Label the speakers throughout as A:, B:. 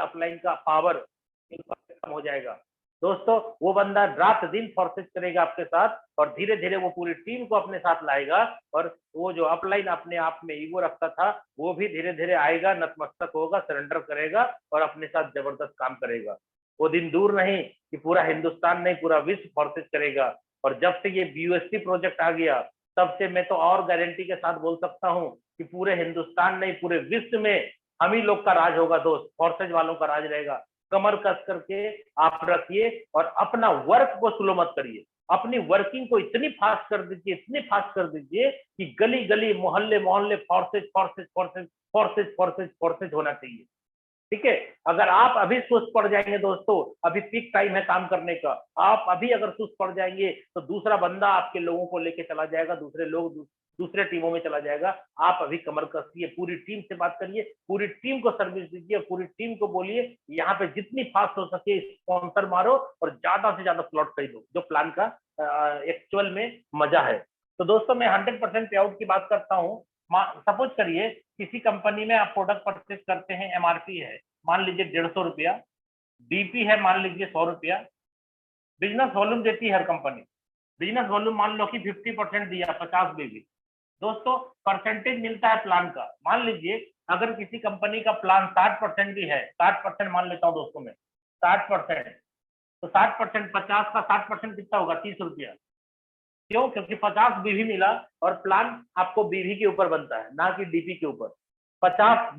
A: Upline का power कम हो जाएगा। दोस्तों वो बंदा रात दिन फोर्सेज करेगा आपके साथ और धीरे धीरे वो पूरी टीम को अपने साथ लाएगा और वो जो अपलाइन अपने आप में ईगो रखता था वो भी धीरे धीरे आएगा, नतमस्तक होगा, सरेंडर करेगा और अपने साथ जबरदस्त काम करेगा। वो दिन दूर नहीं कि पूरा हिंदुस्तान नहीं पूरा विश्व फोर्सेज करेगा। और जब से ये बीयूएसटी प्रोजेक्ट आ गया तब से मैं तो और गारंटी के साथ बोल सकता हूँ कि पूरे हिंदुस्तान नहीं पूरे विश्व में हम ही लोग का राज होगा दोस्त, फोर्सेज वालों का राज रहेगा। कमर कस करके आप रखिए और अपना वर्क को स्लो मत करिए, अपनी वर्किंग को इतनी फास्ट कर दीजिए, इतनी फास्ट कर दीजिए कि गली गली मोहल्ले मोहल्ले forces forces forces forces forces forces होना चाहिए। ठीक है, अगर आप अभी सुस्त पड़ जाएंगे दोस्तों, अभी पीक टाइम है काम करने का, आप अभी अगर सुस्त पड़ जाएंगे तो दूसरा बंदा आपके लोगों को लेके चला जाएगा, दूसरे लोग दूसरे टीमों में चला जाएगा। आप अभी कमर कसिए, पूरी टीम से बात करिए, पूरी टीम को सर्विस दीजिए, पूरी टीम को बोलिए यहाँ पे जितनी फास्ट हो सके स्पॉन्सर मारो और ज्यादा से ज्यादा स्लॉट खरीदो, जो प्लान का एक्चुअल में मजा है। तो दोस्तों मैं 100% पे आउट की बात करता हूँ। सपोज करिए किसी कंपनी में आप प्रोडक्ट परचेज करते हैं, एमआरपी है मान लीजिए 150 रुपया, डीपी है मान लीजिए 100 रुपया, बिजनेस वॉल्यूम देती है हर कंपनी, बिजनेस वॉल्यूम मान लो कि 50% दिया 50 बीवी। दोस्तों परसेंटेज मिलता है प्लान का, मान लीजिए अगर किसी कंपनी का प्लान 60% भी है, 60% मान लेता हूँ दोस्तों में 60%, तो 60% 50 का 60% कितना होगा 30 रुपया। क्यों? क्योंकि 50 बीवी मिला और प्लान आपको बीवी के ऊपर बनता है ना कि डीपी के ऊपर। 50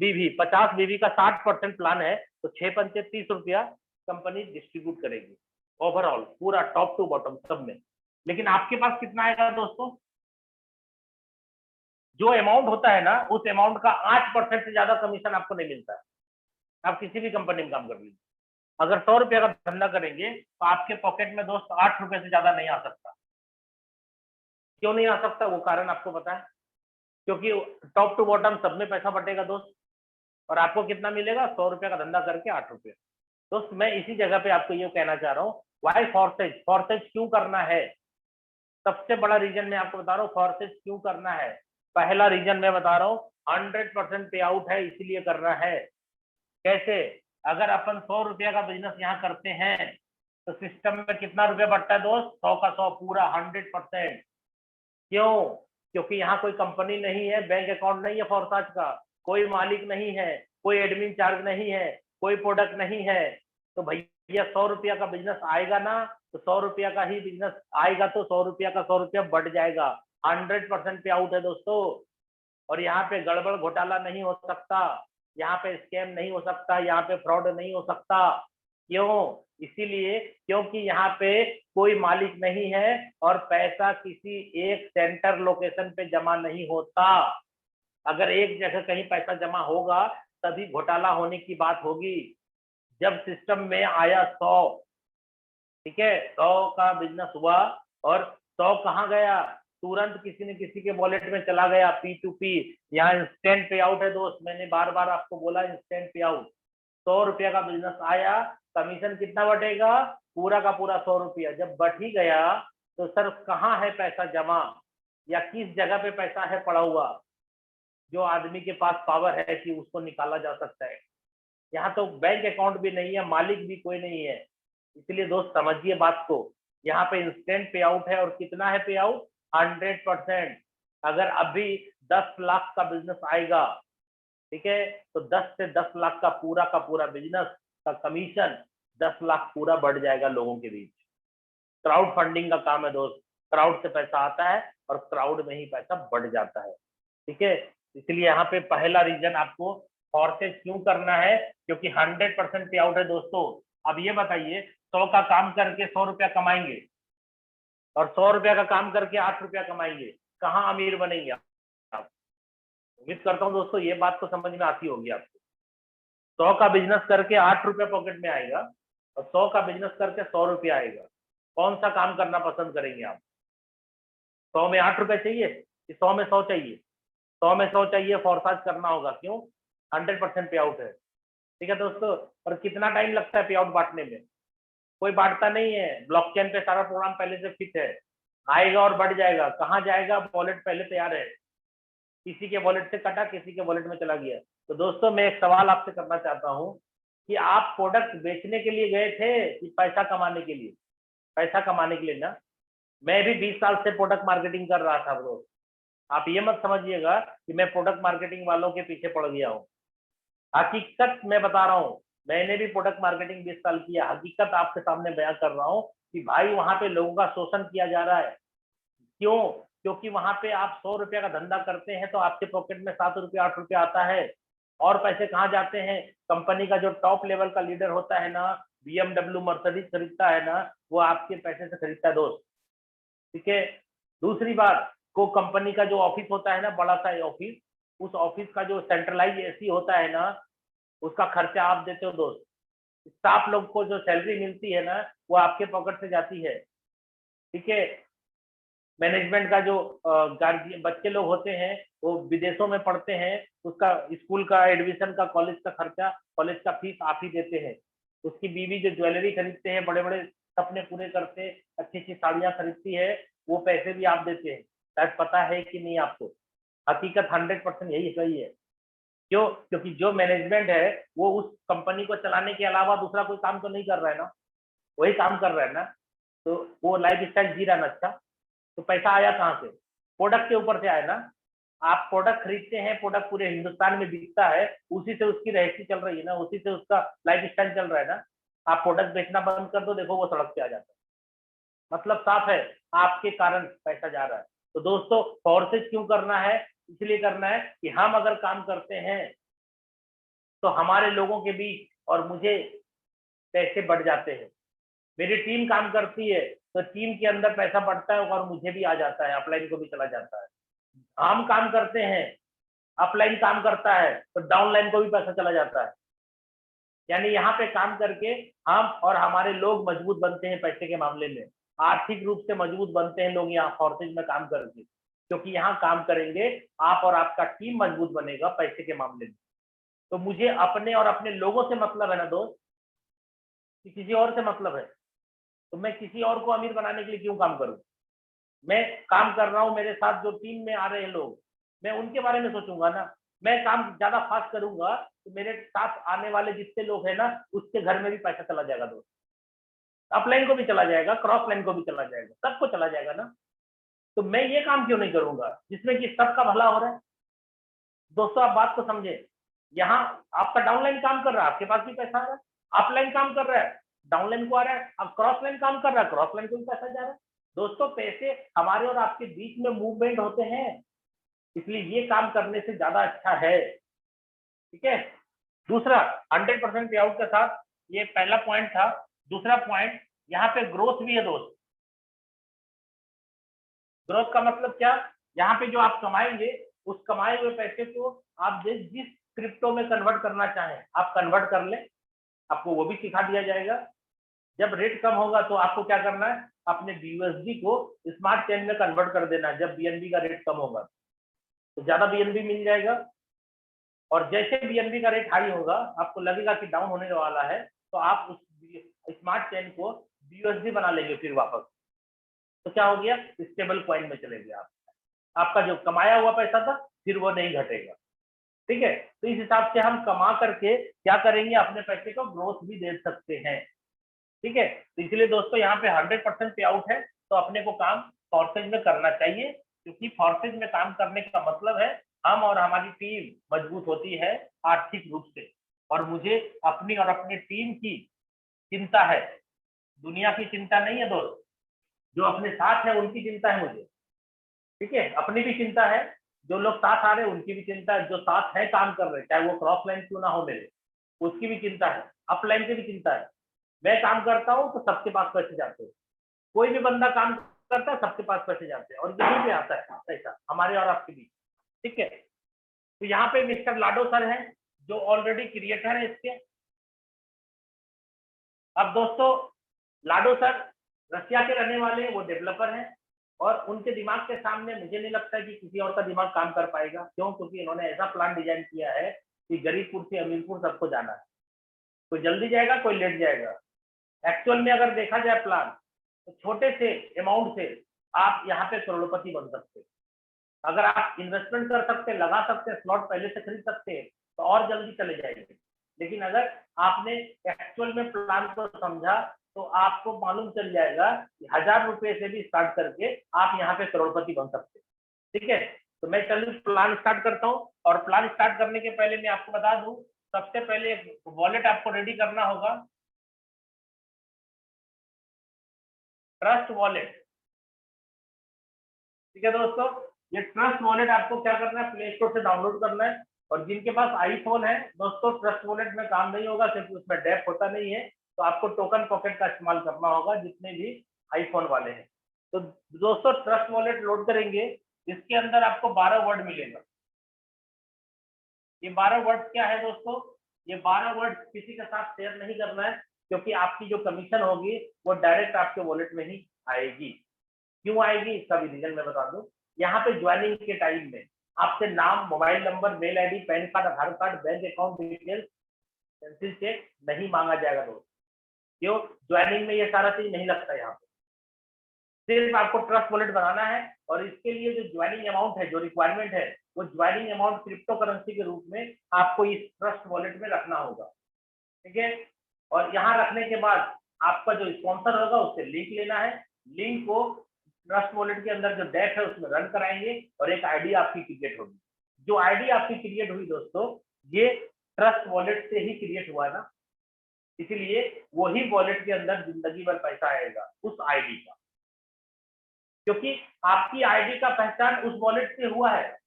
A: बीवी का 60% प्लान है तो 6 पंचे 30 रुपया कंपनी डिस्ट्रीब्यूट करेगी ओवरऑल पूरा टॉप टू बॉटम सब में। लेकिन आपके पास कितना आएगा दोस्तों? जो अमाउंट होता है ना उस अमाउंट का 8% से ज्यादा कमीशन आपको नहीं मिलता है। आप किसी भी कंपनी में काम कर लीजिए, अगर 100 रुपया का धंधा करेंगे तो आपके पॉकेट में दोस्त 8 रुपए से ज्यादा नहीं आ सकता। क्यों नहीं आ सकता? वो कारण आपको पता है, क्योंकि टॉप टू बॉटम सब में पैसा बटेगा दोस्त। और आपको कितना मिलेगा? 100 रुपया का धंधा करके 8 रुपये। दोस्त मैं इसी जगह पे आपको ये कहना चाह रहा हूँ, वाई फोर्सेज, फोर्सेज क्यों करना है? सबसे बड़ा रीजन मैं आपको बता रहा हूँ फोर्सेज क्यों करना है। पहला रीजन मैं बता रहा हूँ 100% पे आउट है इसलिए करना है। कैसे? अगर अपन 100 रुपया का बिजनेस यहाँ करते हैं तो सिस्टम में कितना रुपया बढ़ता है दोस्त? 100 का 100 पूरा 100%। क्यों? क्योंकि यहाँ कोई कंपनी नहीं है, बैंक अकाउंट नहीं है फोर्साज का, कोई मालिक नहीं है, कोई एडमिन चार्ज नहीं है, कोई प्रोडक्ट नहीं है। तो भैया 100 रुपया का बिजनेस आएगा ना, तो 100 रुपया का ही बिजनेस आएगा तो 100 रुपया का 100 रुपया बढ़ जाएगा। 100% पे आउट है दोस्तों। और यहाँ पे गड़बड़ घोटाला नहीं हो सकता, यहाँ पे स्कैम नहीं हो सकता, यहाँ पे फ्रॉड नहीं हो सकता। क्यों? इसीलिए क्योंकि यहाँ पे कोई मालिक नहीं है और पैसा किसी एक सेंटर लोकेशन पे जमा नहीं होता। अगर एक जगह कहीं पैसा जमा होगा तभी घोटाला होने की बात होगी। जब सिस्टम में आया 100, ठीक है, 100 का बिजनेस हुआ और 100 कहाँ गया? तुरंत किसी न किसी के वॉलेट में चला गया, P2P। यहाँ इंस्टेंट पे आउट है दोस्त, मैंने बार बार आपको बोला इंस्टेंट पे आउट। 100 रुपया का बिजनेस आया, कमीशन कितना बटेगा? पूरा का पूरा 100 रुपया। जब बढ़ ही गया तो सर कहाँ है पैसा जमा, या किस जगह पे पैसा है पड़ा हुआ जो आदमी के पास पावर है कि उसको निकाला जा सकता है? यहाँ तो बैंक अकाउंट भी नहीं है, मालिक भी कोई नहीं है। इसलिए दोस्त समझिए बात को, यहाँ पे इंस्टेंट पे आउट है और कितना है पे आउट? 100%। अगर अभी 10 लाख का बिजनेस आएगा, ठीक है, तो 10 से 10 लाख का पूरा बिजनेस का कमीशन 10 लाख पूरा बढ़ जाएगा लोगों के बीच। क्राउड फंडिंग का काम है दोस्त, क्राउड से पैसा आता है और क्राउड में ही पैसा बढ़ जाता है। ठीक है, इसलिए यहाँ पे पहला रीजन आपको फोर्सेज क्यों करना है, क्योंकि 100% पे आउट है दोस्तों। अब ये बताइए 100 का काम करके 100 रुपया कमाएंगे और 100 रुपया का काम करके 8 रुपया कमाएंगे, कहाँ अमीर बनेंगे आप? उम्मीद करता हूँ दोस्तों ये बात तो समझ में आती होगी आपको। 100 का बिजनेस करके 8 रुपया पॉकेट में आएगा और 100 का बिजनेस करके 100 रुपया आएगा। कौन सा काम करना पसंद करेंगे आप? 100 में 8 रुपए चाहिए कि 100 में 100 चाहिए? 100 में 100 चाहिए, फोर्साज करना होगा। क्यों? 100% पे आउट है। ठीक है दोस्तों, और कितना टाइम लगता है पे आउट बांटने में? कोई बांटता नहीं है, ब्लॉकचेन पे सारा प्रोग्राम पहले से फिट है, आएगा और बढ़ जाएगा। कहाँ जाएगा? वॉलेट पहले तैयार है, किसी के वॉलेट से कटा, किसी के वॉलेट में चला गया। तो दोस्तों मैं एक सवाल आपसे करना चाहता हूँ, कि आप प्रोडक्ट बेचने के लिए गए थे कि पैसा कमाने के लिए? पैसा कमाने के लिए ना। मैं भी 20 साल से प्रोडक्ट मार्केटिंग कर रहा था ब्रो। आप ये मत समझिएगा कि मैं प्रोडक्ट मार्केटिंग वालों के पीछे पड़ गया हूँ। हकीकत मैं बता रहा हूँ, मैंने भी प्रोडक्ट मार्केटिंग 20 साल किया। हकीकत आपके सामने बयान कर रहा हूँ कि भाई वहां पे लोगों का शोषण किया जा रहा है। क्यों? क्योंकि वहां पे आप 100 रुपया का धंधा करते हैं तो आपके पॉकेट में 7 रुपया 8 रुपया आता है। और पैसे कहाँ जाते हैं? कंपनी का जो टॉप लेवल का लीडर होता है ना, BMW मर्सिडीज खरीदता है ना, वो आपके पैसे से खरीदता है दोस्त। ठीक है। दूसरी बात, को कंपनी का जो ऑफिस होता है ना, बड़ा सा ऑफिस, उस ऑफिस का जो सेंट्रलाइज एसी होता है ना, उसका खर्चा आप देते हो दोस्त। स्टाफ लोग को जो सैलरी मिलती है ना, वो आपके पॉकेट से जाती है। ठीक है। मैनेजमेंट का जो गार्जियन बच्चे लोग होते हैं, वो विदेशों में पढ़ते हैं, उसका स्कूल का एडमिशन का, कॉलेज का खर्चा, कॉलेज का फीस आप ही देते हैं। उसकी बीवी जो ज्वेलरी खरीदते हैं, बड़े बड़े सपने पूरे करते, अच्छी अच्छी साड़ियां खरीदती है, वो पैसे भी आप देते हैं। शायद पता है कि नहीं आपको? हकीकत 100% यही सही है। क्यों? क्योंकि जो मैनेजमेंट है वो उस कंपनी को चलाने के अलावा दूसरा कोई काम तो नहीं कर रहा है ना, वही काम कर रहा है ना। तो वो लाइफ स्टाइल जी रहा है ना। अच्छा, तो पैसा आया कहाँ से? प्रोडक्ट के ऊपर से आया ना। आप प्रोडक्ट खरीदते हैं, प्रोडक्ट पूरे हिंदुस्तान में बिकता है, उसी से उसकी रहती चल रही है ना, उसी से उसका लाइफ स्टाइल चल रहा है ना। आप प्रोडक्ट बेचना बंद कर दो, देखो वो सड़क पे आ जाता है। मतलब साफ है, आपके कारण पैसा जा रहा है। तो दोस्तों, फोर्सेज क्यों करना है? इसलिए करना है कि हम अगर काम करते हैं तो हमारे लोगों के बीच और मुझे पैसे बढ़ जाते हैं। मेरी टीम काम करती है तो टीम के अंदर पैसा बढ़ता है और मुझे भी आ जाता है, अपलाइन को भी चला जाता है। हम काम करते हैं, अपलाइन काम करता है तो डाउनलाइन को भी पैसा चला जाता है। यानी यहाँ पे काम करके हम और हमारे लोग मजबूत बनते हैं पैसे के मामले में। आर्थिक रूप से मजबूत बनते हैं लोग यहाँ फोर्सेज में काम करके, क्योंकि यहाँ काम करेंगे आप और आपका टीम मजबूत बनेगा पैसे के मामले में। तो मुझे अपने और अपने लोगों से मतलब है ना दोस्त, कि किसी और से मतलब है। तो मैं किसी और को अमीर बनाने के लिए क्यों काम करूं? मैं काम कर रहा हूं, मेरे साथ जो टीम में आ रहे हैं लोग, मैं उनके बारे में सोचूंगा ना। मैं काम ज्यादा फास्ट करूंगा तो मेरे साथ आने वाले जितने लोग हैं ना, उसके घर में भी पैसा चला जाएगा दोस्त। अपलाइन को भी चला जाएगा, क्रॉस लाइन को भी चला जाएगा, सबको चला जाएगा ना। तो मैं ये काम क्यों नहीं करूंगा जिसमें कि सबका भला हो रहा है? दोस्तों आप बात को समझे। यहाँ आपका डाउनलाइन काम कर रहा है, आपके पास भी पैसा आ रहा है। अपलाइन काम कर रहा है, डाउनलाइन को आ रहा है। अब क्रॉस लाइन काम कर रहा है, क्रॉस लाइन को भी पैसा जा रहा है। दोस्तों, पैसे हमारे और आपके बीच में मूवमेंट होते हैं, इसलिए ये काम करने से ज्यादा अच्छा है। ठीक है। दूसरा, 100% पे आउट के साथ, ये पहला पॉइंट था। दूसरा पॉइंट, यहाँ पे ग्रोथ भी है दोस्त। ग्रोथ का मतलब क्या? यहाँ पे जो आप कमाएंगे, उस कमाए हुए पैसे को आप जिस क्रिप्टो में कन्वर्ट करना चाहें आप कन्वर्ट कर ले। आपको वो भी सिखा दिया जाएगा। जब रेट कम होगा तो आपको क्या करना है, अपने BUSD को स्मार्ट चेन में कन्वर्ट कर देना है। जब BNB का रेट कम होगा तो ज्यादा BNB मिल जाएगा, और जैसे BNB का रेट हाई होगा, आपको लगेगा कि डाउन होने वाला है, तो आप उस स्मार्ट चेन को BUSD बना लेंगे फिर वापस। तो क्या हो गया, स्टेबल कॉइन में चले गए आप। आपका जो कमाया हुआ पैसा था फिर वो नहीं घटेगा। ठीक है। तो इस हिसाब से हम कमा करके क्या करेंगे, अपने पैसे को ग्रोथ भी दे सकते हैं। ठीक है। तो इसलिए दोस्तों यहाँ पे 100% पे आउट है, तो अपने को काम फोर्सेज में करना चाहिए, क्योंकि फोर्सेज में काम करने का मतलब है हम और हमारी टीम मजबूत होती है आर्थिक रूप से। और मुझे अपनी और अपनी टीम की चिंता है, दुनिया की चिंता नहीं है दोस्त। जो अपने साथ है उनकी चिंता है मुझे। ठीक है। अपनी भी चिंता है, जो लोग साथ आ रहे हैं उनकी भी चिंता है, जो साथ है काम कर रहे हैं, चाहे वो क्रॉस लाइन क्यों ना हो मेरे, उसकी भी चिंता है, अप लाइन की भी चिंता है। मैं काम करता हूँ तो सबके पास पैसे जाते हैं। कोई भी बंदा काम करता है, सबके पास पैसे जाते हैं, और यहीं पे आता है पैसा हमारे और आपके बीच। ठीक है। तो यहाँ पे मिस्टर लाडो सर हैं, जो ऑलरेडी क्रिएटर है इसके। अब दोस्तों, लाडो सर रशिया के रहने वाले हैं, वो डेवलपर हैं, और उनके दिमाग के सामने मुझे नहीं लगता कि किसी और का दिमाग काम कर पाएगा। क्यों? क्योंकि इन्होंने ऐसा प्लान डिजाइन किया है कि गरीबपुर से अमीरपुर सबको जाना है। कोई जल्दी जाएगा, कोई लेट जाएगा। एक्चुअल में अगर देखा जाए प्लान, तो छोटे से अमाउंट से आप यहाँ पे करोड़पति बन सकते हैं। अगर आप इन्वेस्टमेंट कर सकते हैं, लगा सकते हैं, स्लॉट पहले से खरीद सकते हैं, तो और जल्दी चले जाएंगे। लेकिन अगर आपने एक्चुअल में प्लान को समझा तो आपको मालूम चल जाएगा कि 1000 रुपए से भी स्टार्ट करके आप यहाँ पे करोड़पति बन सकते हैं। ठीक है, तो मैं चलिए प्लान स्टार्ट करता हूँ। और प्लान स्टार्ट करने के पहले मैं आपको बता दूं, सबसे पहले वॉलेट आपको रेडी करना होगा, ट्रस्ट वॉलेट। ठीक है दोस्तों, ये ट्रस्ट वॉलेट आपको क्या करना है, प्ले स्टोर से डाउनलोड करना है। और जिनके पास आईफोन है दोस्तों, ट्रस्ट वॉलेट में काम नहीं होगा क्योंकि उसमें डेप होता नहीं है, तो आपको टोकन पॉकेट का इस्तेमाल करना होगा जितने भी आईफोन वाले हैं। तो दोस्तों ट्रस्ट वॉलेट लोड करेंगे, इसके अंदर आपको 12 वर्ड मिलेगा। ये 12 वर्ड क्या है दोस्तों, ये 12 वर्ड किसी के साथ शेयर नहीं करना है, क्योंकि आपकी जो कमीशन होगी वो डायरेक्ट आपके वॉलेट में ही आएगी। क्यों आएगी इसका भी रीजन मैं बता दूं। यहाँ पे ज्वाइनिंग के टाइम में आपसे नाम, mobile number, mail ID, PAN card, Aadhaar card, bank account details, pencil cheque नहीं मांगा जाएगा दोस्त। क्यों, ज्वाइनिंग में ये सारा चीज नहीं लगता यहाँ पे। सिर्फ आपको ट्रस्ट वॉलेट बनाना है, और इसके लिए जो ज्वाइनिंग अमाउंट है, जो रिक्वायरमेंट है, वो ज्वाइनिंग अमाउंट क्रिप्टो करेंसी के रूप में आपको इस ट्रस्ट वॉलेट में रखना होगा। ठीक है, और यहाँ रखने के बाद आपका जो स्पॉन्सर होगा उससे लिंक लेना है। लिंक को ट्रस्ट वॉलेट के अंदर जो डेट है उसमें रन कराएंगे, और एक आईडी आपकी क्रिएट होगी। जो आईडी आपकी क्रिएट हुई दोस्तों, ये ट्रस्ट वॉलेट से ही क्रिएट हुआ ना, इसलिए वही वॉलेट के अंदर जिंदगी भर पैसा आएगा उस आईडी का, क्योंकि आपकी आईडी का पहचान उस वॉलेट से हुआ है,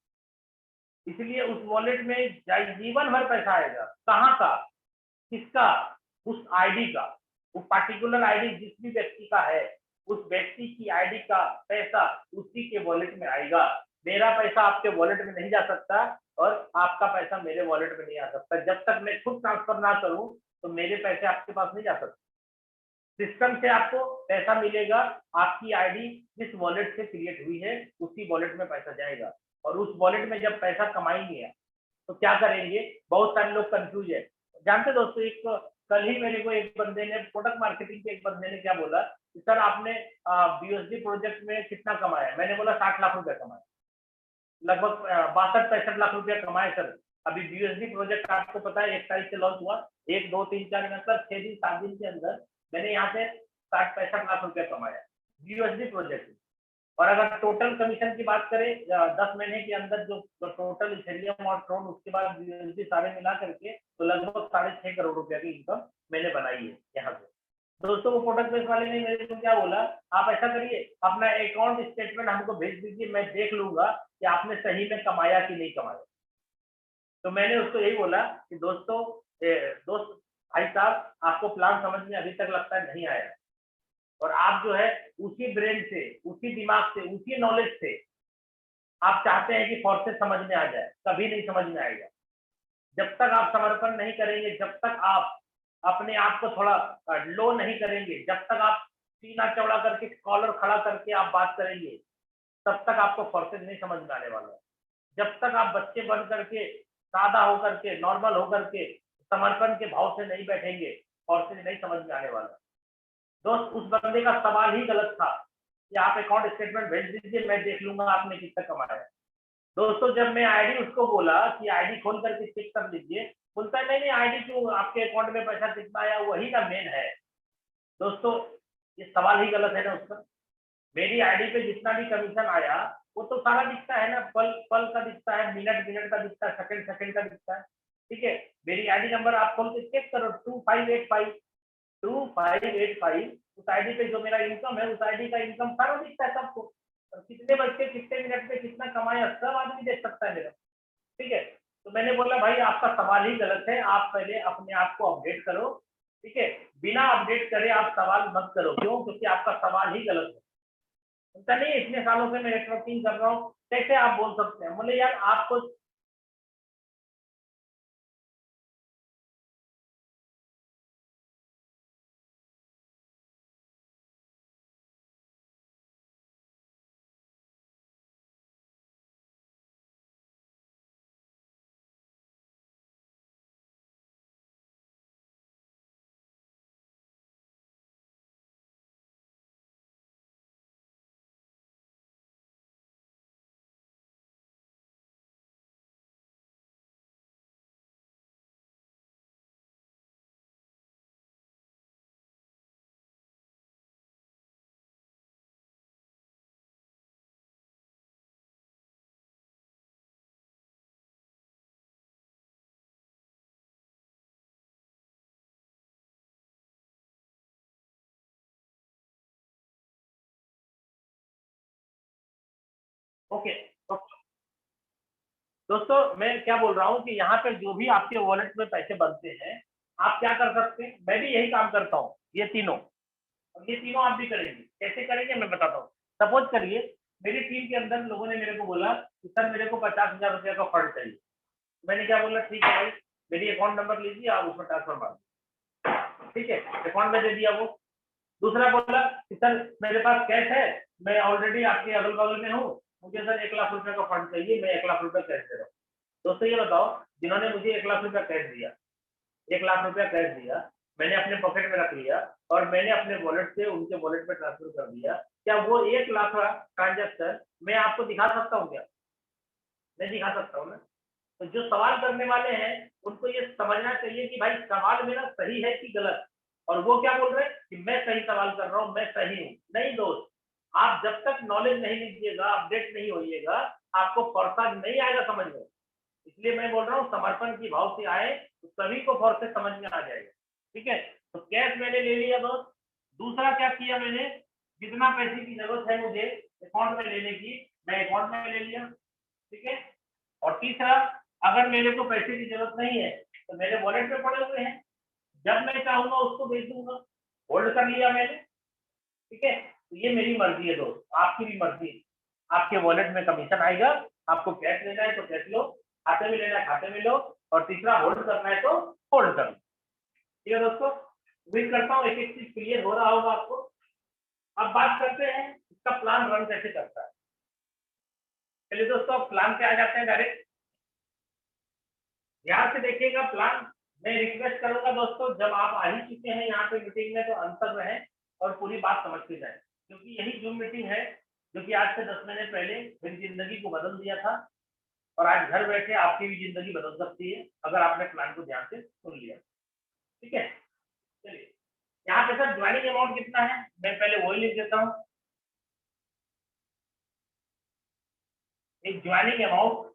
A: इसलिए उस वॉलेट में जीवन भर पैसा आएगा। कहाँ का, किसका, उस आईडी का। वो पार्टिकुलर आईडी जिस भी व्यक्ति का है, उस व्यक्ति की आईडी का पैसा उसी के वॉलेट में आएगा। मेरा पैसा आपके वॉलेट में नहीं जा सकता, और आपका पैसा मेरे वॉलेट में नहीं आ सकता। जब तक मैं खुद ट्रांसफर ना करूं तो मेरे पैसे आपके पास नहीं जा सकते। सिस्टम से आपको पैसा मिलेगा, आपकी आईडी जिस वॉलेट से क्रिएट हुई है उसी वॉलेट में पैसा जाएगा। और उस वॉलेट में जब पैसा कमाएंगे तो क्या करेंगे, बहुत सारे लोग कंफ्यूज है। जानते दोस्तों, एक कल ही मेरे को एक बंदे ने, प्रोडक्ट मार्केटिंग के एक बंदे ने क्या बोला कि सर आपने बीएसडी प्रोजेक्ट में कितना कमाया। मैंने बोला 60 लाख रुपया कमाया, लगभग 62-63 लाख रुपया कमाए सर। अभी बीएसडी प्रोजेक्ट आपको पता है 1 तारीख से लॉन्च हुआ, 1 2 3 4 मतलब 6 दिन 7 दिन के अंदर मैंने यहाँ से 60-65 लाख रुपया कमाया बीएसडी प्रोजेक्ट। और अगर टोटल कमीशन की बात करें 10 महीने के अंदर जो टोटल इथेरियम और ट्रोन उसके बाद यूएसडी सारे मिला करके, तो लगभग 6.5 करोड़ रुपया की इनकम मैंने बनाई है यहाँ से। दोस्तों वो प्रोडक्ट बेस वाले ने मेरे को क्या बोला, आप ऐसा करिए अपना अकाउंट स्टेटमेंट हमको भेज दीजिए, मैं देख लूंगा कि आपने सही में कमाया कि नहीं कमाया। तो मैंने उसको यही बोला कि दोस्तों दोस्त भाई साहब, आपको प्लान समझ में अभी तक लगता है नहीं आया, और आप जो है उसी ब्रेन से, उसी दिमाग से, उसी नॉलेज से आप चाहते हैं कि फोर्सेस समझ में आ जाए, कभी नहीं समझ में आएगा। जब तक आप समर्पण नहीं करेंगे, जब तक आप अपने आप को थोड़ा लो नहीं करेंगे, जब तक आप सीना चौड़ा करके कॉलर खड़ा करके आप बात करेंगे, तब तक आपको फोर्सेस नहीं समझ में आने वाला है। जब तक आप बच्चे बन करके, सादा होकर के, नॉर्मल होकर के, समर्पण के भाव से नहीं बैठेंगे, फोर्सेस नहीं समझ में आने वाला। दोस्त उस बंदे का सवाल ही गलत था कि आप अकाउंट स्टेटमेंट भेज दीजिए, मैं देख लूंगा आपने कितना कमाया है। दोस्तों जब मैं आईडी उसको बोला कि आईडी खोल करके चेक कर लीजिए, बोलता है नहीं नहीं आईडी क्यों, आपके अकाउंट में पैसा कितना आया वही ना मेन है। दोस्तों ये सवाल ही गलत है ना उसका। मेरी आईडी पे जितना भी कमीशन आया वो तो सारा दिखता है ना, पल पल का दिखता है, मिनट मिनट का दिखता है, सेकंड सेकंड का दिखता है। ठीक है, मेरी आईडी नंबर आप खोल के चेक करो, 2585 उस आईडी पे जो मेरा इनकम है, उस आईडी का इनकम सारा दिखता है सबको, और कितने बच्चे कितने मिनट में कितना कमाया सब आदमी देख सकता है मेरा। ठीक है, तो मैंने बोला भाई आपका सवाल ही गलत है, आप पहले अपने आप को अपडेट करो। ठीक है, बिना अपडेट करे आप सवाल मत करो। क्यों, क्योंकि आपका सवाल ही गलत है। उनका नहीं, इतने सालों से मैं नेटवर्किंग कर रहा हूँ, कैसे आप बोल सकते हैं। बोले यार आपको ओके। दोस्तों मैं क्या बोल रहा हूँ कि यहाँ पे जो भी आपके वॉलेट में पैसे बनते हैं, आप क्या कर सकते हैं, मैं भी यही काम करता हूँ, ये तीनों, और ये तीनों आप भी करेंगे। कैसे करेंगे मैं बताता हूँ। सपोज करिए मेरी टीम के अंदर लोगों ने मेरे को बोला कि सर मेरे को 50,000 रुपये का फंड चाहिए। मैंने क्या बोला, ठीक है भाई, मेरी अकाउंट नंबर लीजिए, आप उसमें ट्रांसफर मार दीजिए। ठीक है, अकाउंट में दे दिया वो। दूसरा बोला कि सर मेरे पास कैश है, मैं ऑलरेडी आपके अगल बगल में हूँ, मुझे सर 1 लाख रुपए का फंड चाहिए, मैं 1 लाख रुपए कैश दे रहा हूँ। दोस्तों ये बताओ, जिन्होंने मुझे 1 लाख रुपया कैश दिया, 1 लाख रुपया कैश दिया, मैंने अपने पॉकेट में रख लिया और मैंने अपने वॉलेट से उनके वॉलेट में ट्रांसफर कर दिया, क्या वो 1 लाख का ट्रांजेक्शन मैं आपको दिखा सकता हूँ क्या? नहीं दिखा सकता हूँ ना। तो जो सवाल करने वाले हैं उनको ये समझना चाहिए कि भाई सवाल मेरा सही है कि गलत। और वो क्या बोल रहे हैं कि मैं सही सवाल कर रहा हूँ, मैं सही हूँ। नहीं दोस्त, आप जब तक नॉलेज नहीं लीजिएगा, अपडेट नहीं होइएगा, आपको फॉर्सा नहीं आएगा समझ में। इसलिए मैं बोल रहा हूँ समर्पण की भाव से आए तो सभी को फॉर्से समझ में आ जाएगा। ठीक है, तो कैश मैंने ले लिया दोस्त। दूसरा क्या किया मैंने, जितना पैसे की जरूरत है मुझे अकाउंट में लेने की, मैं अकाउंट में ले लिया। ठीक है, और तीसरा, अगर मेरे को पैसे की जरूरत नहीं है तो मेरे वॉलेट में पड़े हुए हैं, जब मैं चाहूंगा उसको भेज दूंगा, होल्ड कर लिया मैंने। ठीक है, तो ये मेरी मर्जी है दोस्त, आपकी भी मर्जी है। आपके वॉलेट में कमीशन आएगा, आपको कैश लेना है तो कैश लो, खाते में लेना है खाते में लो, और तीसरा होल्ड करना है तो होल्ड कर लो। ठीक है दोस्तों, उम्मीद करता हूँ एक एक चीज क्लियर हो रहा होगा आपको। अब बात करते हैं इसका प्लान रन कैसे करता है। चलिए दोस्तों, अब प्लान पे आ जाते हैं डायरेक्ट। ध्यान से देखिएगा प्लान। मैं रिक्वेस्ट करूंगा दोस्तों, जब आप आ ही चुके हैं यहाँ पे मीटिंग में तो अंतर रहें और पूरी बात समझ के जाए, क्योंकि यही जूम मीटिंग है जो कि आज से 10 महीने पहले मेरी जिंदगी को बदल दिया था, और आज घर बैठे आपकी भी जिंदगी बदल सकती है अगर आपने प्लान को ध्यान से सुन लिया। ठीक है, चलिए यहाँ पे सर ज्वाइनिंग अमाउंट कितना है, मैं पहले वही लिख देता हूँ। एक ज्वाइनिंग अमाउंट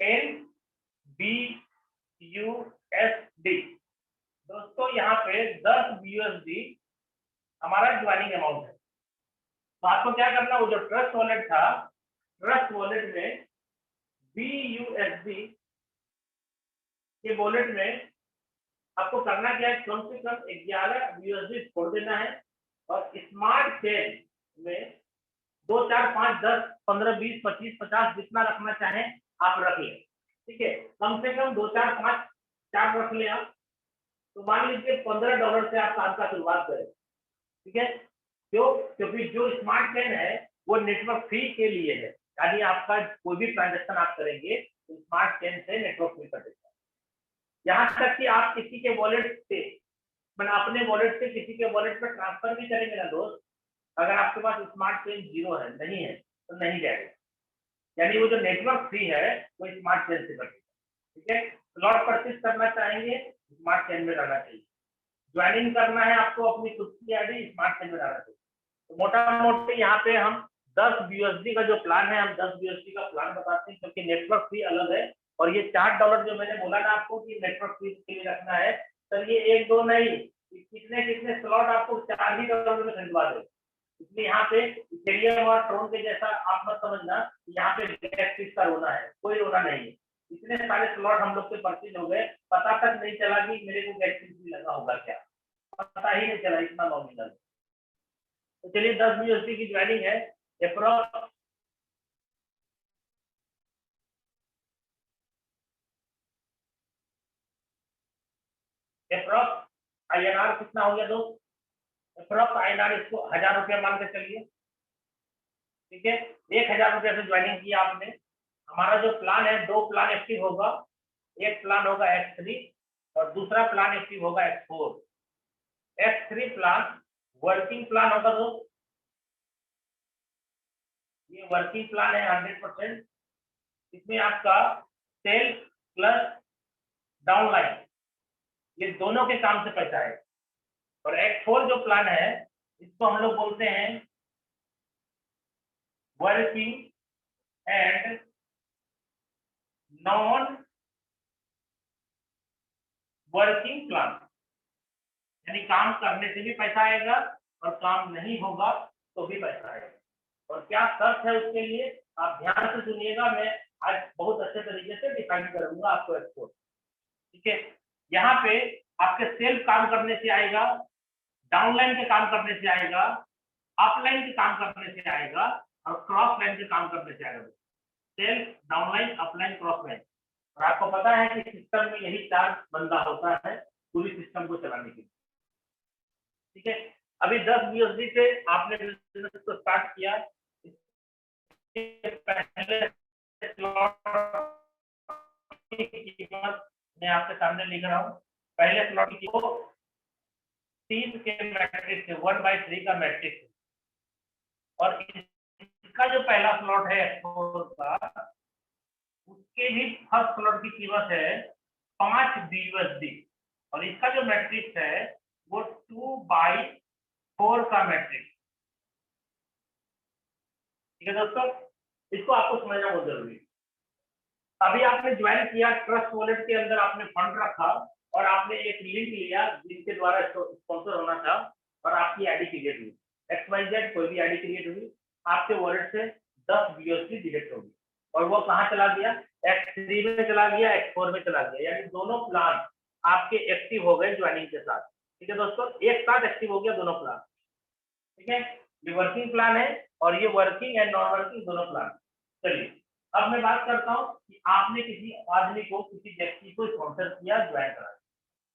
A: NBUSD। दोस्तों यहाँ पे 10 BUSD हमारा ज्वाइनिंग अमाउंट है। तो आपको क्या करना, वो जो ट्रस्ट वॉलेट था, ट्रस्ट वॉलेट में BUSD के वॉलेट में आपको करना क्या है, कम से कम 11 BUSD छोड़ देना है, और स्मार्ट चेन में 2 4 5 10 15 20 25 50 जितना रखना चाहें आप रख लें। ठीक है, कम से कम 2 4 5 4 रख लें आप। तो मान लीजिए $15 से आप काम का शुरुआत करें। ठीक है, क्यों? क्योंकि जो स्मार्ट चेन है वो नेटवर्क फ्री के लिए है, यानी आपका कोई भी ट्रांजेक्शन आप करेंगे तो स्मार्ट चेन से नेटवर्क फ्री कटेगा। यहाँ तक कि आप किसी के वॉलेट से, मैंने अपने वॉलेट से किसी के वॉलेट में ट्रांसफर भी करेंगे ना दोस्त, अगर आपके पास स्मार्ट चेन 0 है, नहीं है, तो नहीं जाएगा। यानी वो जो नेटवर्क फ्री है वो स्मार्ट चेन से कटेगा। ठीक है, स्लॉट परचेज करना चाहेंगे स्मार्ट चेन में रहना चाहिए, ज्वाइनिंग करना है आपको अपनी खुद की आईडी स्मार्ट चेन में रहना चाहिए। तो मोटा मोटी यहाँ पे हम 10 BUSD का जो प्लान है, हम 10 BUSD का प्लान बताते हैं, क्योंकि नेटवर्क फी अलग है। और ये $4 जो मैंने बोला ना आपको कि नेटवर्क फी के लिए रखना है, सर ये 1 2 नहीं, कितने कितने स्लॉट आपको $4 में खरीदवा दे। इसलिए यहाँ पे इथेरियम और ट्रोन के जैसा आप मत समझना यहाँ पे गैस फीस का रोना है, कोई रोना नहीं है। इतने सारे स्लॉट हम लोग के परचेज हो गए, पता तक नहीं चला कि मेरे को गैस फीस भी लगा होगा क्या, पता ही नहीं चला, इतना नॉमिनल। तो चलिए 10 BUSD की ज्वाइनिंग है, अप्रॉक्स INR कितना हो गया दोस्त, अप्रॉक्स INR इसको 1000 रुपया मान के चलिए। ठीक है, 1000 रुपया से ज्वाइनिंग किया आपने। हमारा जो प्लान है, 2 प्लान एक्टिव होगा, एक प्लान होगा X3 और दूसरा प्लान एक्टिव होगा X4। X3 plan working plan होगा दोस्त, ये वर्किंग प्लान है 100%। इसमें आपका सेल प्लस डाउनलाइन ये दोनों के काम से पैसा है। और X4 जो प्लान है इसको हम लोग बोलते हैं working and non working plan, यानी काम करने से भी पैसा आएगा और काम नहीं होगा तो भी पैसा आएगा। और क्या शर्त है उसके लिए, आप ध्यान से सुनिएगा, मैं आज बहुत अच्छे तरीके से डिफाइन करूंगा आपको एक्सपोर्ट। ठीक है, यहाँ पे आपके सेल्फ काम करने से आएगा, डाउनलाइन के काम करने से आएगा, अपलाइन के काम करने से आएगा, और क्रॉस लाइन के काम करने से आएगा। Self, downline, upline, cross line. और आपको पता है कि सिस्टम में यही 4 बंदा होता है पूरी सिस्टम को चलाने के लिए। ठीक है, अभी 10 यूएसडी से आपने बिजनेस को स्टार्ट किया, पहले स्लॉट की कीमत मैं आपके सामने लिख रहा हूँ। पहले स्लॉट की 3 के मैट्रिक्स है, 1/3 का मैट्रिक्स, और इसका जो पहला स्लॉट है का, उसके भी फर्स्ट स्लॉट की कीमत है 5 BUSD, और इसका जो मैट्रिक्स है वो 2/4 का मैट्रिक्स। ठीक है दोस्तों, इसको आपको समझना बहुत जरूरी है। अभी आपने ज्वाइन किया, ट्रस्ट वॉलेट के अंदर आपने फंड रखा, और आपने एक लिंक लिया जिसके द्वारा स्पॉन्सर होना था, और आपकी आईडी क्रिएट हुई, XYZ कोई भी आईडी क्रिएट हुई, आपके वॉलेट से 10 BUSD डिडक्ट होगी, और वो कहाँ चला गया, X3 में चला गया, X4 में चला गया, यानी दोनों प्लान आपके एक्टिव हो गए ज्वाइनिंग के साथ। ठीक है दोस्तों, एक साथ एक्टिव हो गया दोनों प्लान। ठीक है, ये वर्किंग प्लान है, और ये वर्किंग एंड नॉन वर्किंग दोनों प्लान। चलिए, अब मैं बात करता हूँ कि आपने किसी आदमी को, किसी व्यक्ति को स्पॉन्सर किया, ज्वाइन कराया,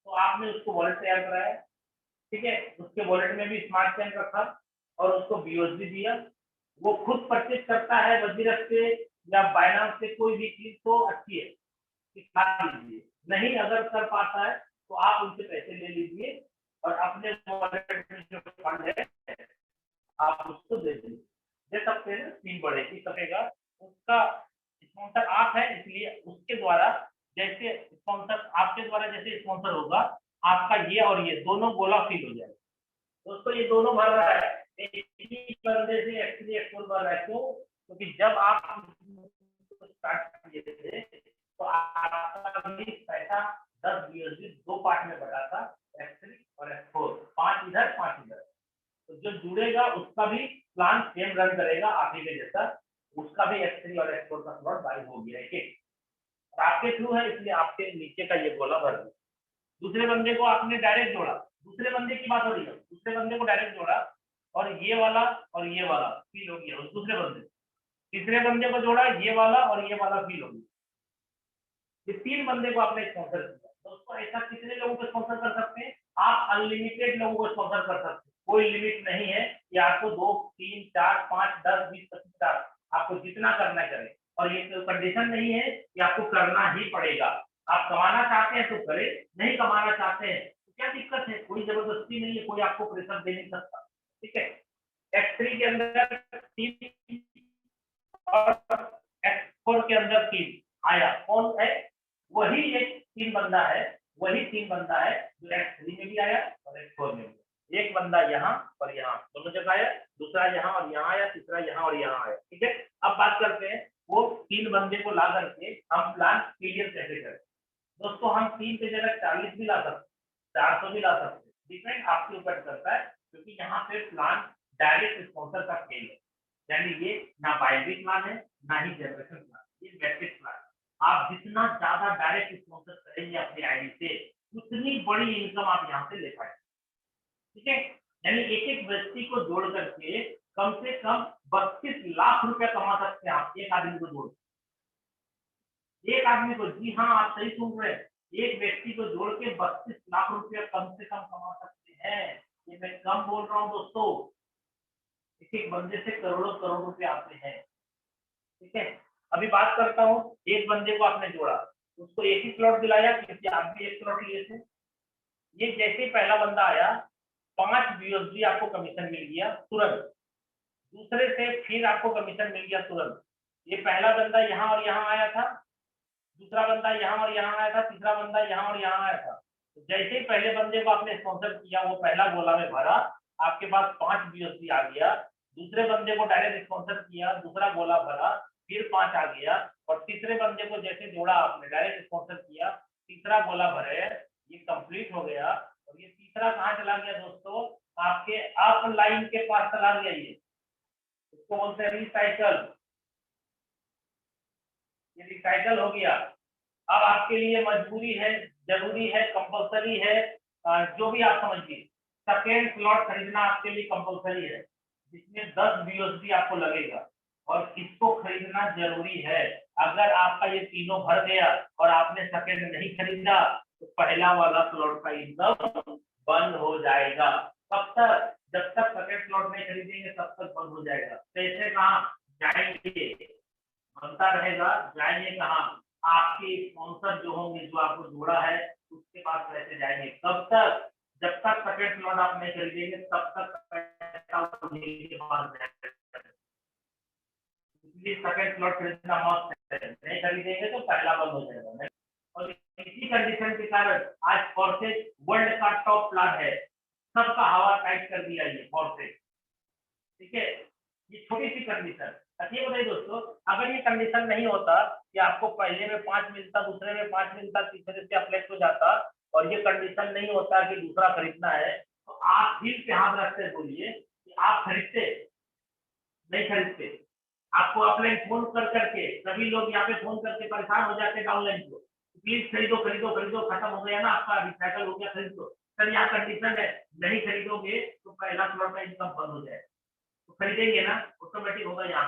A: तो आपने उसको वॉलेट तैयार कराया। ठीक है, उसके वॉलेट में भी स्मार्ट चेन रखा, और उसको BUSD दिया। वो खुद परचेज करता है वजीरक से या बाइनांस से, कोई भी चीज तो अच्छी है, सिखा दीजिए। नहीं अगर कर पाता है तो आप उनसे पैसे ले लीजिए, और अपने वॉलेट में जो फंड है आप उसको दे दीजिए, दे सकते हैं। टीम बढ़ेगी, करेगा, उसका स्पॉन्सर आप है, इसलिए उसके द्वारा जैसे स्पॉन्सर, आपके द्वारा जैसे स्पॉन्सर होगा, आपका ये और ये दोनों गोला फील हो जाएगा। दोस्तों ये दोनों भर रहा है, एक ही बंदे से एक्चुअली एक्सपोर्ट भर रहा है। क्यों? क्योंकि जब आप स्टार्ट किए थे तो आपका भी पैसा 10 BUSD 2 पार्ट में बटा था, X3 और X4, 5 इधर 5 इधर। तो जो जुड़ेगा उसका भी प्लान सेम रन करेगा आप ही के जैसा, उसका भी X3 और X4 का स्लॉट बाई हो गया है। आपके थ्रू है, इसलिए आपके नीचे का ये गोला भर गया। दूसरे बंदे को आपने डायरेक्ट जोड़ा, दूसरे बंदे की बात हो रही है, दूसरे बंदे को डायरेक्ट जोड़ा, और ये वाला फील हो गया उस दूसरे बंदे। तीसरे बंदे को जोड़ा, ये वाला और ये वाला फील हो गया। ये 3 बंदे को आपने स्पॉन्सर किया। दोस्तों ऐसा कितने लोगों को स्पॉन्सर कर सकते हैं? आप अनलिमिटेड लोगों को स्पॉन्सर कर सकते हैं, कोई लिमिट नहीं है कि आपको 2, 3, 4, 5, 10, 20, 25, 50, आपको जितना करना करें। और ये कंडीशन नहीं है कि आपको करना ही पड़ेगा। आप कमाना चाहते हैं तो करें, नहीं कमाना चाहते हैं तो क्या दिक्कत है, कोई जबरदस्ती नहीं है, कोई आपको प्रेशर दे नहीं सकता। ठीक है, X3 के अंदर 3 और X4 के अंदर 3 आया, कौन है? वही एक 3 बंदा है, वही 3 बंदा है जो X3 में भी आया और X4 में भी। एक बंदा यहाँ और यहाँ दोनों जगह आया, दूसरा यहाँ और यहाँ आया, तीसरा यहाँ और यहाँ आया। ठीक है, अब बात करते हैं वो 3 बंदे को ला करके हम प्लान क्लियर कैसे करें। दोस्तों हम 3 की जगह 40 भी ला सकते, 400 भी ला सकते, डिपेंड आपके ऊपर करता है, क्योंकि यहाँ पे प्लान डायरेक्ट स्पॉन्सर का खेल है, यानी ये ना बाइनरी प्लान है ना ही जनरेशन प्लान, ये मैट्रिक्स प्लान। आप जितना ज्यादा डायरेक्ट स्पॉन्सर करेंगे अपनी आईडी से, उतनी बड़ी इनकम आप यहाँ से ले पाएंगे। ठीक है, यानी एक एक व्यक्ति को जोड़ करके कम से कम 32 लाख रुपया कमा सकते हैं आप, एक आदमी को जोड़, एक आदमी को, जी हाँ आप सही सुन रहे हैं, एक व्यक्ति को जोड़ के 32 लाख रुपया कम से कम कमा सकते हैं। ये मैं कम बोल रहा हूँ दोस्तों, एक एक बंदे से करोड़ों करोड़ रुपए आते हैं। ठीक है, अभी बात करता हूँ, एक बंदे को आपने जोड़ा, उसको एक ही स्लॉट दिलाया, क्योंकि आप भी एक स्लॉट लिए थे। ये जैसे ही पहला बंदा आया, 5 BUSD आपको कमीशन मिल गया तुरंत, दूसरे से फिर आपको कमीशन मिल गया तुरंत। ये पहला बंदा यहाँ और यहाँ आया था, दूसरा बंदा यहाँ और यहाँ आया था, तीसरा बंदा यहाँ और यहाँ आया था। तो जैसे ही पहले बंदे को आपने स्पॉन्सर किया, वो पहला गोला में भरा, आपके पास 5 BUSD आ गया। दूसरे बंदे को डायरेक्ट स्पॉन्सर किया, दूसरा गोला भरा, फिर 5 आ गया, और तीसरे बंदे को जैसे जोड़ा आपने, डायरेक्ट स्पॉन्सर किया, तीसरा गोला भरे, ये कंप्लीट हो गया। और ये तीसरा कहाँ चला गया दोस्तों? आपके अपलाइन के पास चला गया। ये उसको बोलते हैं रिसाइकल। ये रिसाइकल हो गया। अब आपके लिए मजबूरी है, जरूरी है, कंपलसरी है, जो भी आप समझिए, सेकेंड स्लॉट खरीदना आपके लिए कंपलसरी है, जिसमें 10 BUSD आपको लगेगा और इसको खरीदना जरूरी है। अगर आपका ये तीनों भर गया और आपने सेकेंड नहीं खरीदा तो पहला वाला स्लॉट का इनकम बंद हो जाएगा। कब तक? जब तक सेकेंड स्लॉट नहीं खरीदेंगे तब तक बंद हो जाएगा। पैसे कहाँ जाएंगे? बनता रहेगा, जाएंगे कहाँ? आपके स्पॉन्सर जो होंगे, जो आपको जोड़ा है, उसके पास पैसे जाएंगे। कब तक? जब तक सेकेंड स्लॉट आप नहीं खरीदेंगे तब तक पैसा उन्हीं के पास जाएगा। इसलिए सेकेंड स्लॉट खरीदना मस्त है, नहीं खरीदेंगे तो पहला बंद हो जाएगा। और इसी कंडीशन के कारण आज फॉर्सेज वर्ल्ड का टॉप प्लान है, सबका हवा टाइट कर दिया ये फॉर्सेज। ठीक है, ये छोटी सी कंडीशन। अच्छा ये बताइए दोस्तों, अगर ये कंडीशन नहीं होता कि आपको पहले में 5 मिलता, दूसरे में 5 मिलता, तीसरे से अप्लेक्ट हो जाता, और ये कंडीशन नहीं होता कि दूसरा खरीदना है, तो आप दिल पे हाथ रखते बोलिए कि आप खरीदते? नहीं खरीदते। आपको अपने फोन कर करके सभी लोग यहाँ पे फोन करके परेशान हो जाते हैं ऑनलाइन को, प्लीज खरीदो खरीदो खरीदो, खत्म हो गया ना आपका, रिसाइकल हो गया, खरीदो। सर यहाँ कंडीशन है, नहीं खरीदोगे तो पहला स्लॉट का इनकम बंद हो जाएगा। तो खरीदेंगे ना, ऑटोमेटिक होगा। यहाँ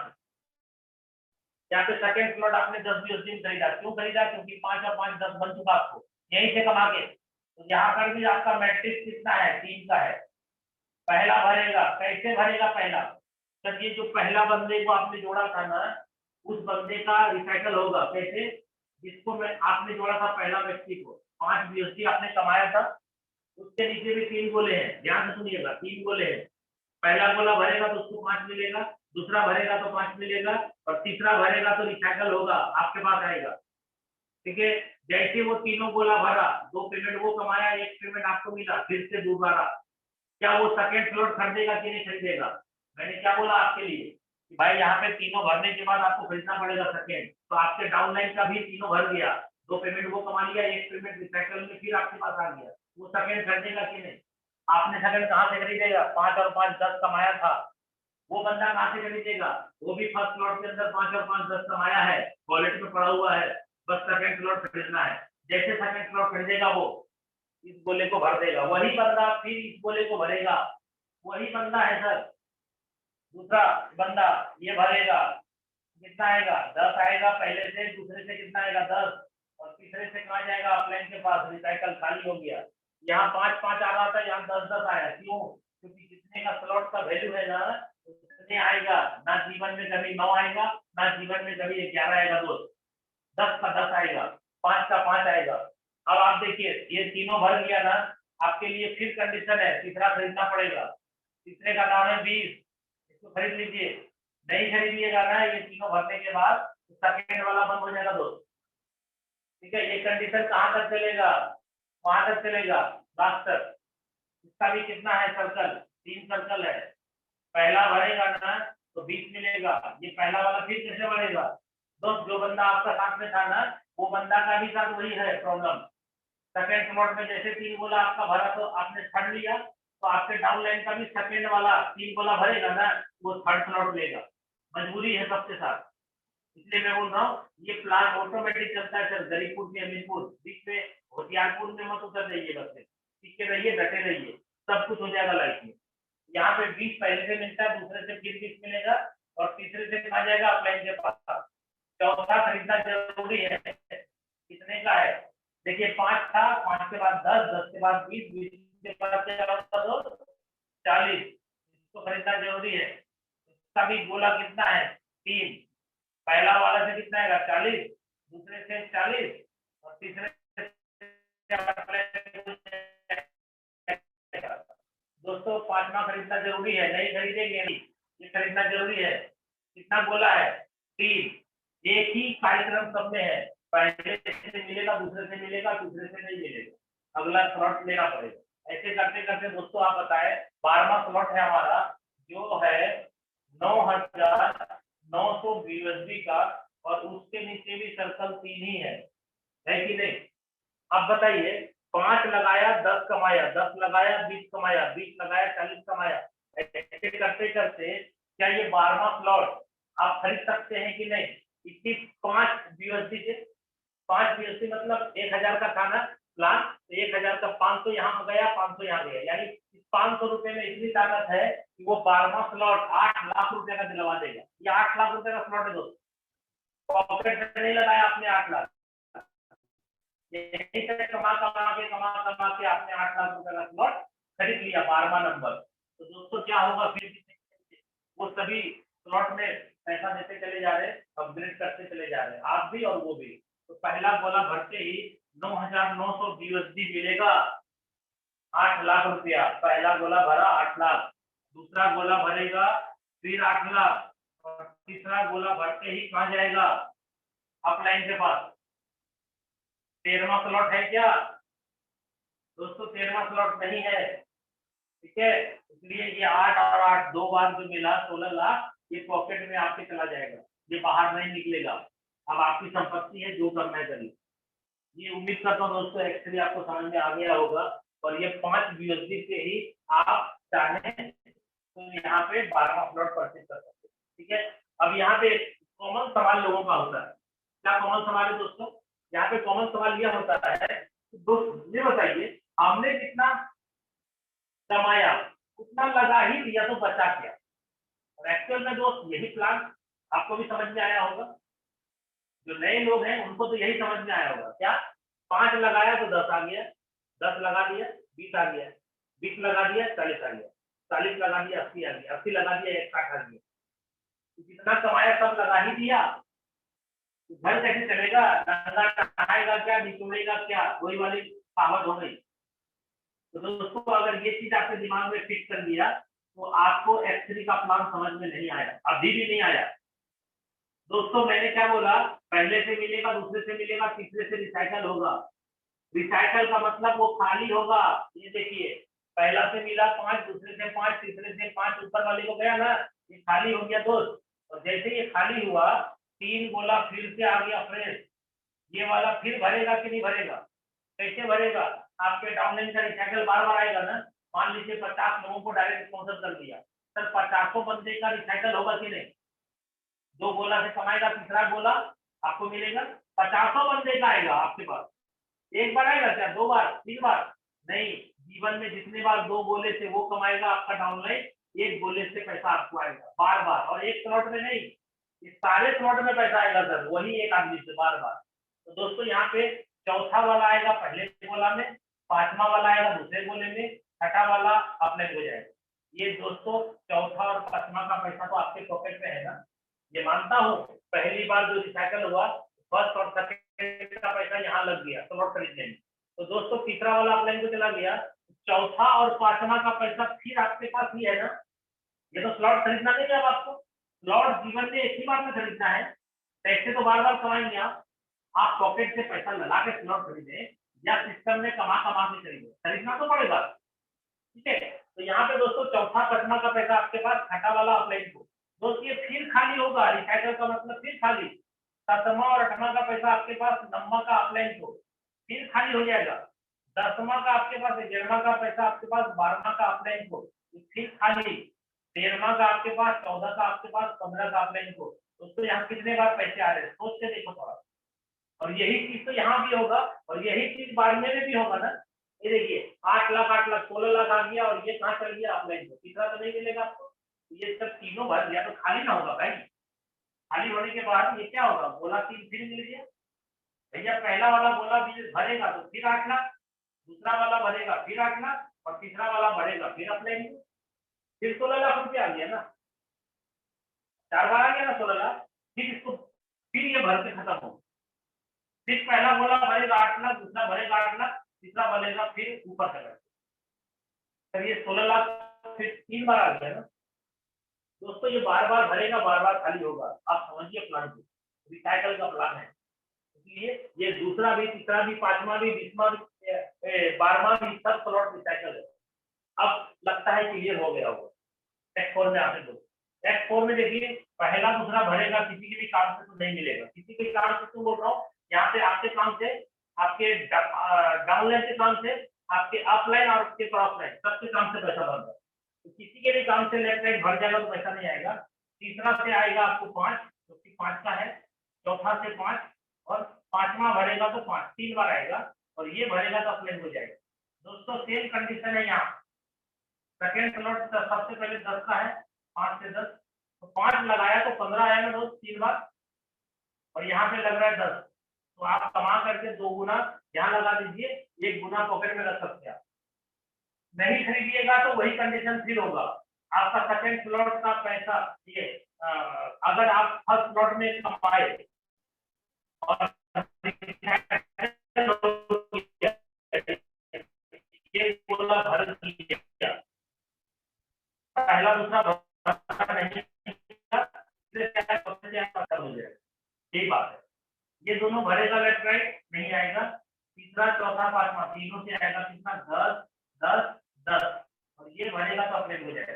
A: पे सेकंड स्लॉट आपने 10 BUSD में खरीदा, क्यों खरीदा? क्योंकि 5 और 5 10 बन चुका आपको, यहीं से कमा के। तो यहाँ पर भी आपका मैट्रिक्स कितना है? 3 का है। पहला भरेगा, कैसे भरेगा पहला? सर ये जो पहला बंदे को आपने जोड़ा था ना, उस बंदे का रिसाइकल होगा। कैसे? जिसको मैं आपने जोड़ा था पहला व्यक्ति को, 5 BUSD आपने कमाया था, उसके नीचे भी 3 गोले हैं, ध्यान से सुनिएगा, 3 गोले हैं। पहला गोला भरेगा तो उसको 5 मिलेगा, दूसरा भरेगा तो 5 मिलेगा, और तीसरा भरेगा तो रिसाइकल होगा, आपके पास आएगा। ठीक है, जैसे वो तीनों गोला भरा, 2 पेमेंट वो कमाया, 1 पेमेंट आपको मिला, फिर से दोबारा। क्या वो सेकेंड स्लॉट खरीदेगा कि नहीं खरीदेगा? मैंने क्या बोला आपके लिए कि भाई यहाँ पे तीनों भरने के बाद आपको खरीदना पड़ेगा सेकेंड। तो आपके डाउनलाइन का भी तीनों भर गया, 2 पेमेंट वो कमा लिया, 1 पेमेंट रिसाइकल में फिर आपके पास आ गया, वो सेकेंड खरीदेगा कि नहीं? आपने सेकेंड कहाँ से खरीदेगा? 5 और 5 10 कमाया था, वो बंदा कहाँ से खरीदेगा? वो भी फर्स्ट स्लॉट के अंदर 5 और 5 10 कमाया है, वॉलेट में पड़ा हुआ है, बस सेकेंड स्लॉट खरीदना है। जैसे सेकेंड स्लॉट खरीदेगा वो इस गोले को भर देगा, वही बंदा फिर इस गोले को भरेगा, वही बंदा है सर। दूसरा बंदा ये भरेगा, कितना आएगा? 10 आएगा पहले से, दूसरे से कितना आएगा? 10, और तीसरे से कहाँ जाएगा? अपलाइन के पास, रिसाइकल खाली हो गया। यहाँ 5 5 आ रहा था, यहाँ 10 10 आया। क्यों? क्योंकि जितने का स्लॉट का वैल्यू है ना, उतने आएगा। ना जीवन में कभी 9 आएगा, ना जीवन में कभी 11 आएगा दोस्त, 10 का 10 आएगा, 5 का 5 आएगा। अब आप देखिए, ये तीनों भर गया ना, आपके लिए फिर कंडीशन है, तीसरा खरीदना पड़ेगा। तीसरे का दाम है 20, इसको खरीद लीजिए। नहीं खरीदिएगा ना ये तीनों भरने के बाद, तो सेकेंड वाला बंद हो जाएगा दोस्त। ठीक है, ये कंडीशन कहाँ तक चलेगा? वहां तक चलेगा, लास्ट तक। इसका भी कितना है सर्कल? 3 सर्कल है। पहला भरेगा ना तो 20 मिलेगा, ये पहला वाला फिर कैसे बढ़ेगा दोस्त? जो बंदा आपका साथ में था ना, वो बंदा का भी साथ वही है प्रॉब्लम। सेकेंड स्लॉट में जैसे 3 गोला आपका भरा तो आपने थर्ड लिया, तो आपके डाउनलाइन का भी सेकेंड वाला 3 गोला भरेगा ना, वो थर्ड स्लॉट लेगा। मजबूरी है सबके साथ, इसलिए मैं बोल रहा हूँ ये प्लान ऑटोमेटिक चलता है सर। गरीबपुर से अमीरपुर, बीच में होशियारपुर में मत उतर जाइए, बस में टिके रहिए, डटे रहिए, सब कुछ हो जाएगा लाइफ में। यहाँ पे 20 पहले से मिलता है, दूसरे से फिर 20 मिलेगा, और तीसरे से कहा जाएगा अपलाइन के पास। चौथा खरीदना जरूरी है। कितने का है? देखिए 5 था, 5 के बाद 10, 10 के बाद 20, 20 के बाद 40, इसको खरीदना जरूरी है। इसका भी गोला कितना है? 3। पहला वाला से कितना आएगा? 40, दूसरे से 40, और तीसरे दोस्तों 5वां खरीदना जरूरी है, नहीं खरीदेंगे नहीं, ये खरीदना जरूरी है। कितना गोला है? 3। एक ही कार्यक्रम सब में है, पहले से मिलेगा, दूसरे से मिलेगा, तीसरे से नहीं मिलेगा, अगला स्लॉट लेना पड़ेगा। ऐसे करते करते दोस्तों आप बताएं, 12वां स्लॉट है हमारा, जो है 9,900 BUSD का, और उसके नीचे भी सर्कल 3 ही है कि नहीं? अब बताइए, 5 लगाया 10 कमाया, 10 लगाया 20 कमाया, 20 लगाया 40 कमाया। ऐसे करते करते क्या ये 12वां स्लॉट आप खरीद सकते हैं कि नहीं? इसकी 5 BUSD से 5 BUSD मतलब 1000 का था ना प्लान, तो 1000 का 500 यहाँ गया, 500 यहाँ गया, यानी 500 रुपए में इतनी ताकत है कि वो 12वां स्लॉट 8 लाख रुपए का दिलवा देगा। ये 8 लाख रुपए का स्लॉट है दोस्तों, पॉकेट में नहीं लगाया आपने 8 लाख, यहीं से कमा के आपने 8 लाख रुपए का स्लॉट खरीद लिया 12वां नंबर। तो दोस्तों क्या होगा फिर, वो सभी स्लॉट में पैसा देते चले जा रहे हैं, अपग्रेड करते चले जा रहे हैं, आप भी और वो भी। तो पहला गोला भरते ही 9,900 BUSD मिलेगा, 8 लाख रुपया। पहला गोला भरा 8 लाख, दूसरा गोला भरेगा फिर 8 लाख, और तीसरा गोला भरते ही कहाँ जाएगा? अपलाइन के पास। 13वां स्लॉट है क्या दोस्तों? 13वां स्लॉट नहीं है, ठीक है। इसलिए ये 8 और 8 दो बार जो मिला 16 लाख, ये पॉकेट में आपके चला जाएगा, ये बाहर नहीं निकलेगा। अब आपकी संपत्ति है, जो करना है करिए। ये उम्मीद करता हूँ दोस्तों एक्चुअली आपको समझ में आ गया होगा। और ये 5 BUSD से ही आप चाहें तो यहाँ पे 12वां स्लॉट परचेज कर सकते हैं, ठीक है। अब यहाँ पे कॉमन सवाल लोगों का होता है, क्या कॉमन सवाल है दोस्तों? यहाँ पे कॉमन सवाल यह होता है, दोस्तों ये बताइए हमने कितना कमाया, उतना लगा ही दिया तो बचा क्या? और एक्चुअल में दोस्त यही प्लान आपको भी समझ में आया होगा, जो नए लोग हैं उनको तो यही समझ में आया होगा। क्या 5 लगाया तो 10 आ गया, 10 लगा दिया 20 आ गया, 20 लगा दिया 40 आ गया, 40 लगा दिया 80 आ गया, 80 लगा दिया 160 आ गया। तो जितना कमाया सब लगा ही दिया, तो घर कैसे चलेगा? धंधा खाएगा क्या, निचोड़ेगा क्या, वही वाली कहावत हो गई। तो दोस्तों अगर ये चीज आपके दिमाग में फिट कर दिया तो आपको X3 का प्लान समझ में नहीं आया, अभी भी नहीं आया। दोस्तों मैंने क्या बोला, पहले से मिलेगा, दूसरे से मिलेगा, तीसरे से रिसाइकल होगा। रिसाइकल का मतलब वो खाली होगा। ये देखिए पहला से मिला 5, दूसरे से 5, तीसरे से 5, ऊपर वाले को गया ना, ये खाली हो गया दोस्त। और जैसे ये खाली हुआ 3 गोला फिर से आ गया फ्रेश, ये वाला फिर भरेगा कि नहीं भरेगा? कैसे भरेगा? आपके डाउनलाइन का रिसाइकल बार बार आएगा ना। मान लीजिए 50 लोगों को डायरेक्ट स्पॉन्सर कर दिया, सर 50 बंदे का रिसाइकल होगा कि नहीं? 2 गोला से कमाएगा, तीसरा गोला आपको मिलेगा, 50 बंदे का आएगा आपके पास। एक बार आएगा क्या, 2 बार, 3 बार? नहीं, जीवन में जितने बार 2 गोले से वो कमाएगा आपका डाउनलाइन, 1 गोले से पैसा आपको आएगा बार बार, और एक स्लॉट में नहीं, इस सारे स्लॉट में पैसा आएगा सर, वही एक आदमी से बार बार। तो दोस्तों यहाँ पे चौथा वाला आएगा पहले गोला में, 5वां वाला आएगा दूसरे गोले में, 6ठा वाला अपलाइन हो जाएगा। ये दोस्तों चौथा और 5वां का पैसा तो आपके पॉकेट में है ना, ये मानता हूँ। पहली बार जो रिसाइकल हुआ, फर्स्ट और सेकंड का पैसा यहाँ लग गया स्लॉट खरीदने में। तो दोस्तों तीसरा वाला अपलाइन को चला गया, चौथा और 5वां का पैसा फिर आपके पास ही है ना। ये तो स्लॉट खरीदना नहीं है अब आपको, स्लॉट जीवन में एक ही बार में खरीदना है, पैसे तो बार बार कमाएंगे आप पॉकेट से पैसा लगा के स्लॉट खरीदे या सिस्टम में कमा के खरीदे, खरीदना तो पड़ेगा, ठीक है। तो यहाँ पे दोस्तों चौथा 5वां का पैसा आपके पास, 6ठा वाला अपलाइन को दोस्तों ये फिर खाली होगा, रिसाइकल का मतलब फिर खाली। 7वां और 8वां का पैसा आपके पास, 9वां का अपलाइन को फिर खाली हो जाएगा। 10वां का आपके पास, 11वां का पैसा आपके पास, 12वां का अपलाइन को फिर खाली। 13वां का आपके पास, 14 का आपके पास, 15 का अपलाइन को। दोस्तों यहाँ कितने बार पैसे आ रहे हैं सोच के देखो थोड़ा। और यही चीज तो यहाँ भी होगा, और यही चीज बारहवें में भी होगा ना। ये देखिए 8 लाख 8 लाख 16 लाख आ गया, और ये कहाँ चल गया अपलाइन को, तीसरा तो नहीं मिलेगा आपको। ये सब तीनों भर दिया तो खाली ना होगा भाई, खाली होने के बाद ये क्या होगा, गोला 3 फिर मिल गया भैया। पहला वाला गोला भरेगा तो फिर 8 लाख, दूसरा वाला भरेगा फिर 8 लाख, और तीसरा वाला भरेगा फिर अपलाइन को, फिर 16 लाख रुपया आ गया ना, 4 बार आ गया ना 16 लाख। फिर इसको फिर ये भर के खत्म हो, फिर पहला गोला भरेगा 8 लाख, दूसरा भरेगा 8 लाख, तीसरा भरेगा फिर ऊपर चला। सर ये 16 लाख फिर 3 बार आ गया ना दोस्तों, ये बार बार भरेगा, बार बार खाली होगा। आप समझिए प्लान को, रिसाइकल का प्लान है। इसलिए ये दूसरा भी, तीसरा भी, 5वां भी, 20वां भी, 12वां भी, सब स्लॉट रिसाइकल है। अब लगता है क्लियर हो गया होगा। X4 में आते दो, X4 में देखिए पहला दूसरा भरेगा, किसी के भी काम से तो नहीं मिलेगा, किसी के काम से तो बोल रहा हूँ, यहाँ पे आपके काम से, आपके डाउनलाइन के काम से, आपके अपलाइन और आपके क्रॉसलाइन, सबके काम से पैसा बनता है। तो किसी के भी काम से लेफ्ट राइट भर जाएगा तो पैसा नहीं आएगा, तीसरा से आएगा आपको 5, जो कि 5 का है, चौथा से 5, और पांचवा भरेगा तो 5, 3 बार आएगा, और ये भरेगा तो अपने हो जाएगा। दोस्तों सेम कंडीशन है यहाँ, सेकेंड स्लॉट सबसे पहले 10 का है, 5 से 10, तो 5 लगाया तो 15 आएगा दोस्त 3 बार, और यहाँ पे लग रहा है 10, तो आप कमा करके 2 गुना यहाँ लगा दीजिए, 1 गुना पॉकेट में रख सकते हैं। नहीं खरीदिएगा तो वही कंडीशन फिर होगा, आपका सेकंड स्लॉट का पैसा ये अगर आप फर्स्ट स्लॉट में कमाए और ये बोला भर दिया, पहला दूसरा नहीं, यही बात है, ये दोनों भरेगा लेफ्ट राइट नहीं आएगा, तीसरा चौथा पांचवा तीनों से आएगा कितना 10 10 10, और ये भरेगा तो अपने हो जाएगा।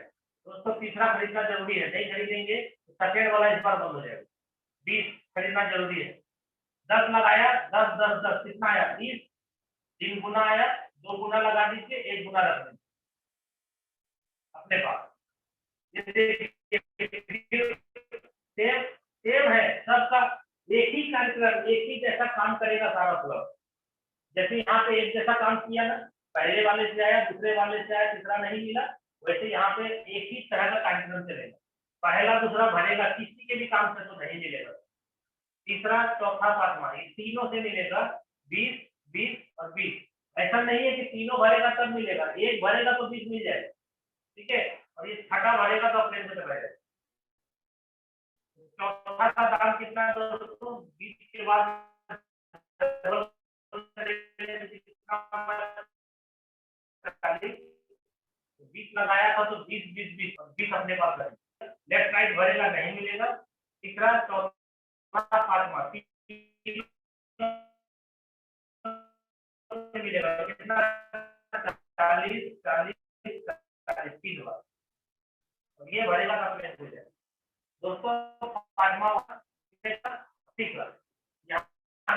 A: दोस्तों तीसरा खरीदना जरूरी है, नहीं खरीदेंगे तो सेकेंड वाला इस बार बंद हो जाएगा। 20 खरीदना जरूरी है, 10 लगाया 10 10 10 कितना आया 20, 3 गुना आया, 2 गुना लगा दीजिए, 1 गुना रख दीजिए अपने पास। सेम है सबका, एक ही कार्यक्रम एक ही जैसा काम करेगा सारा क्लब। जैसे यहाँ पे एक जैसा काम किया ना, पहले वाले से आया, दूसरे वाले से आया, तीसरा नहीं मिला, वैसे यहाँ पे एक ही तरह का कार्यक्रम चलेगा, पहला दूसरा भरेगा, किसी के भी काम से तो नहीं मिलेगा, तीसरा चौथा पांचवा ये तीनों से मिलेगा 20 20 और 20, ऐसा नहीं है कि तीनों भरेगा तब मिलेगा, एक भरेगा तो 20 मिल जाएगा, ठीक है, और ये छठा भरेगा तो अपने से भरेगा। चौथा का दाम कितना है दोस्तों, 20 के बाद 20 लगाया था तो 20 20 20 और 20 अपने पास रहेगा, लेफ्ट राइट भरेगा नहीं मिलेगा, तीसरा चौथा पांचवा मिलेगा कितना 40 40 40 3 बार, और ये भरेगा तो अपने हो जाएगा। दोस्तों पांचवा तीसरा यहाँ